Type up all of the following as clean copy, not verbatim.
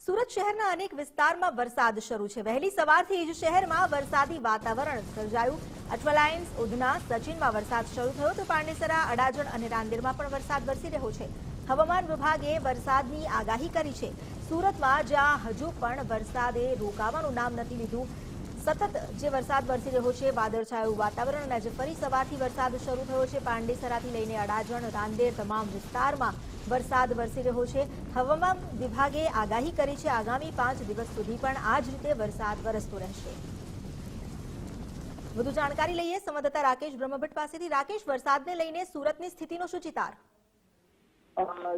સુરત શહેરના અનેક વિસ્તારમાં વરસાદ શરૂ છે। વહેલી સવારથી જ શહેરમાં વરસાદી વાતાવરણ સર્જાયું। અઠવાલાઇન્સ, ઉધના, સચિનમાં વરસાદ શરૂ થયો તો પાંડેસરા, અડાજણ અને રાંદેરમાં પણ વરસાદ વરસી રહ્યો છે। હવામાન વિભાગે વરસાદની આગાહી કરી છે। સુરતમાં જ્યાં હજુ પણ વરસાદે રોકાવાનું નામ નથી લીધું, સતત જે વરસાદ વરસી રહ્યો છે, વાદળછાયું વાતાવરણ અને આજે ફરી સવારથી વરસાદ શરૂ થયો છે। પાંડેસરાથી લઈને અડાજણ, રાંદેર તમામ વિસ્તારમાં વરસાદ વરસી રહ્યો છે। હવામાન વિભાગે આગાહી કરી છે આગામી 5 દિવસ સુધી પણ આ જ રીતે વરસાદ વરસતો રહેશે। વધુ જાણકારી લઈએ સંવાદદાતા રાકેશ બ્રહ્મભટ્ટ પાસેથી। રાકેશ, વરસાદને લઈને સુરતની સ્થિતિનો શું ચિતાર?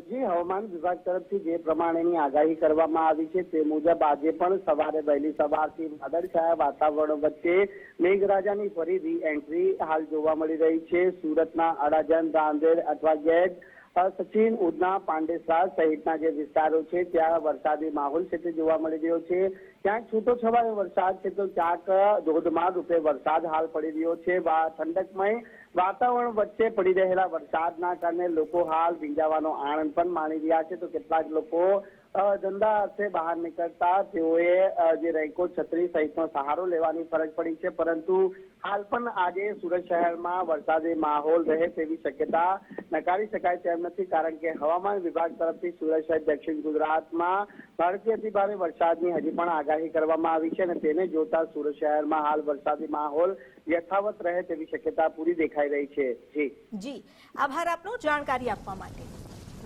જે હવામાન વિભાગ તરફથી જે પ્રમાણેની આગાહી કરવામાં આવી છે તે મુજબ આજે પણ સવારે વહેલી સવારથી વાદળછાયા વાતાવરણ વચ્ચે મેઘરાજાની ફરી રી એન્ટ્રી હાલ જોવા મળી રહી છે। સુરતના અડાજણ, રાંદેર અથવા ગેટ, સચિન, ઉધના, પાંડેસરા સહિતના જે વિસ્તારો છે ત્યાં વરસાદી માહોલ છે તે જોવા મળી રહ્યો છે। ક્યાંક છૂટો છવાયો વરસાદ છે તો ક્યાંક ધોધમાર રૂપે વરસાદ હાલ પડી રહ્યો છે। ઠંડકમય વાતાવરણ વચ્ચે પડી રહેલા વરસાદના કારણે લોકો હાલ ભીંજાવાનો આનંદ પણ માણી રહ્યા છે। તો કેટલાક લોકો ધંધા અર્થે બહાર નીકળતા તેઓએ જે રેનકોટ, છત્રી સહિતનો સહારો લેવાની ફરજ પડી છે, પરંતુ હાલ પણ આજે સુરત શહેરમાં વરસાદી માહોલ રહે તેવી શક્યતા નકારી શકાય તેમ નથી, કારણ કે હવામાન વિભાગ તરફથી સુરત સહિત દક્ષિણ ગુજરાતમાં ભારેથી અતિભારે વરસાદની હજી પણ આગાહી કરવામાં આવી છે અને તેને જોતા સુરત શહેરમાં હાલ વરસાદી માહોલ યથાવત રહે તેવી શક્યતા પૂરી દેખાઈ રહી છે। જી, આભાર આપનો જાણકારી આપવા માટે।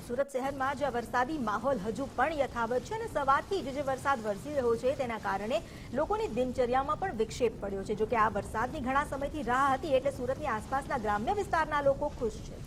સુરત શહેરમાં જ્યાં વરસાદી માહોલ હજુ પણ યથાવત છે અને સવારથી જે વરસાદ વરસી રહ્યો છે તેના કારણે લોકોની દિનચર્યામાં પણ વિક્ષેપ પડ્યો છે। જો કે આ વરસાદની ઘણા સમયથી રાહ હતી એટલે સુરતની આસપાસના ગ્રામ્ય વિસ્તારના લોકો ખુશ છે।